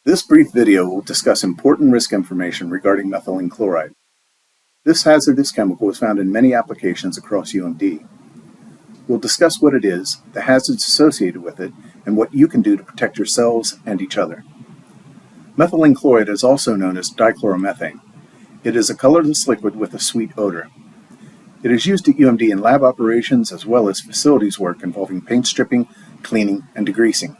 This brief video will discuss important risk information regarding methylene chloride. This hazardous chemical is found in many applications across UMD. We'll discuss what it is, the hazards associated with it, and what you can do to protect yourselves and each other. Methylene chloride is also known as dichloromethane. It is a colorless liquid with a sweet odor. It is used at UMD in lab operations as well as facilities work involving paint stripping, cleaning, and degreasing.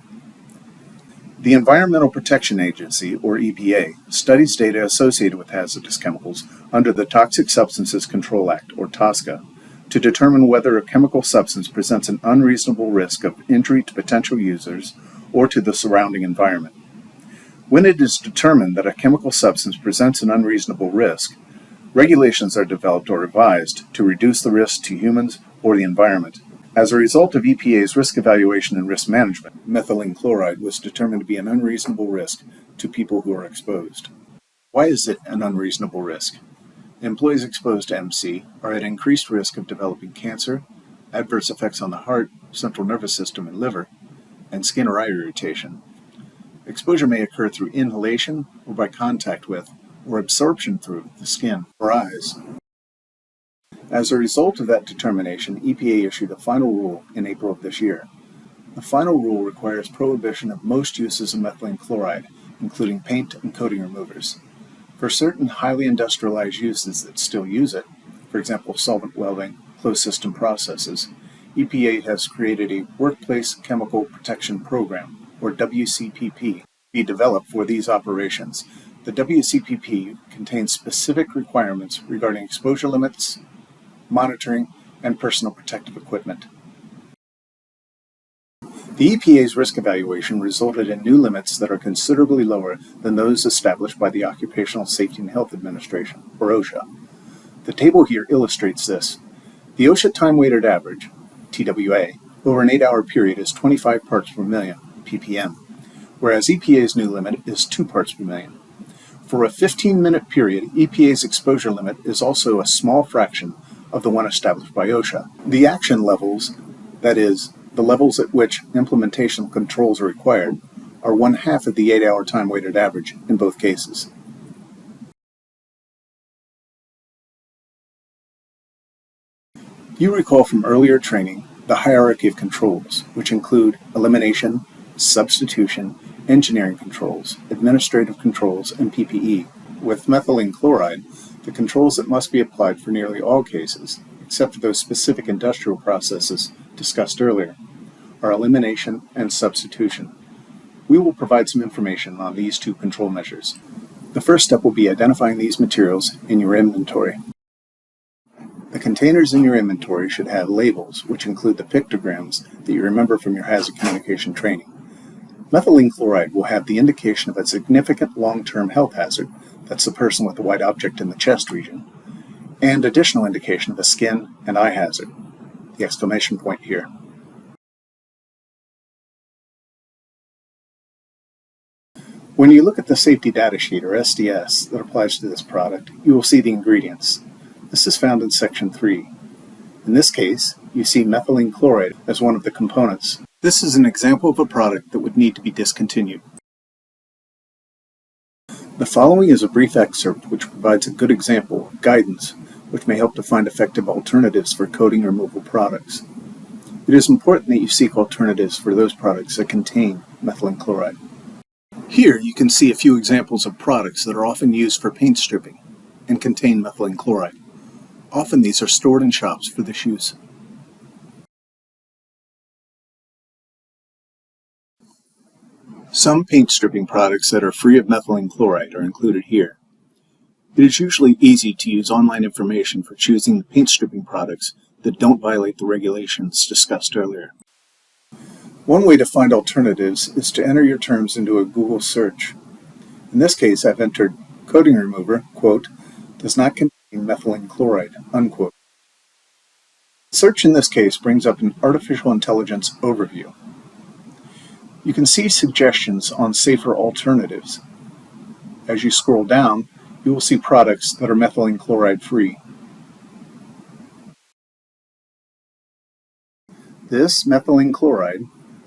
The Environmental Protection Agency, or EPA, studies data associated with hazardous chemicals under the Toxic Substances Control Act, or TSCA, to determine whether a chemical substance presents an unreasonable risk of injury to potential users or to the surrounding environment. When it is determined that a chemical substance presents an unreasonable risk, regulations are developed or revised to reduce the risk to humans or the environment. As a result of EPA's risk evaluation and risk management, methylene chloride was determined to be an unreasonable risk to people who are exposed. Why is it an unreasonable risk? Employees exposed to MC are at increased risk of developing cancer, adverse effects on the heart, central nervous system, and liver, and skin or eye irritation. Exposure may occur through inhalation or by contact with, or absorption through, the skin or eyes. As a result of that determination, EPA issued a final rule in April of this year. The final rule requires prohibition of most uses of methylene chloride, including paint and coating removers. For certain highly industrialized uses that still use it, for example solvent welding, closed system processes, EPA has created a Workplace Chemical Protection Program, or WCPP, to be developed for these operations. The WCPP contains specific requirements regarding exposure limits, monitoring, and personal protective equipment. The EPA's risk evaluation resulted in new limits that are considerably lower than those established by the Occupational Safety and Health Administration, or OSHA. The table here illustrates this. The OSHA time-weighted average, TWA, over an 8-hour period is 25 parts per million, ppm, whereas EPA's new limit is 2 parts per million. For a 15-minute period, EPA's exposure limit is also a small fraction of the one established by OSHA. The action levels, that is, the levels at which implementation controls are required, are 1/2 of the 8-hour time-weighted average in both cases. You recall from earlier training the hierarchy of controls, which include elimination, substitution, engineering controls, administrative controls, and PPE. With methylene chloride, the controls that must be applied for nearly all cases, except for those specific industrial processes discussed earlier, are elimination and substitution. We will provide some information on these two control measures. The first step will be identifying these materials in your inventory. The containers in your inventory should have labels, which include the pictograms that you remember from your hazard communication training. Methylene chloride will have the indication of a significant long-term health hazard, that's the person with the white object in the chest region, and additional indication of a skin and eye hazard, the exclamation point here. When you look at the safety data sheet, or SDS, that applies to this product, you will see the ingredients. This is found in section 3. In this case, you see methylene chloride as one of the components. This is an example of a product that would need to be discontinued. The following is a brief excerpt which provides a good example of guidance which may help to find effective alternatives for coating removal products. It is important that you seek alternatives for those products that contain methylene chloride. Here you can see a few examples of products that are often used for paint stripping and contain methylene chloride. Often these are stored in shops for this use. Some paint stripping products that are free of methylene chloride are included here. It is usually easy to use online information for choosing the paint stripping products that don't violate the regulations discussed earlier. One way to find alternatives is to enter your terms into a Google search. In this case, I've entered coating remover, quote, does not contain methylene chloride, unquote. The search in this case brings up an artificial intelligence overview. You can see suggestions on safer alternatives. As you scroll down, you will see products that are methylene chloride free. This methylene chloride,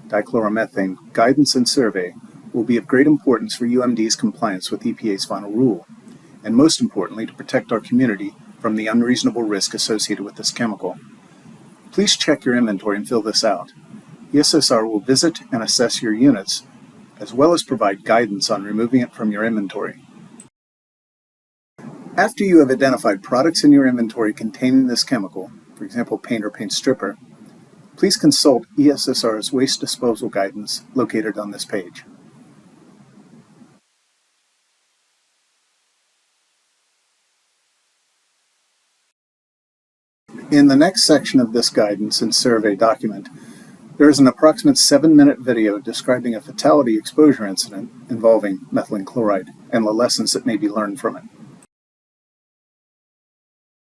dichloromethane, guidance and survey will be of great importance for UMD's compliance with EPA's final rule, and most importantly to protect our community from the unreasonable risk associated with this chemical. Please check your inventory and fill this out. ESSR will visit and assess your units, as well as provide guidance on removing it from your inventory. After you have identified products in your inventory containing this chemical, for example paint or paint stripper, please consult ESSR's waste disposal guidance located on this page. In the next section of this guidance and survey document, there is an approximate 7-minute video describing a fatality exposure incident involving methylene chloride and the lessons that may be learned from it.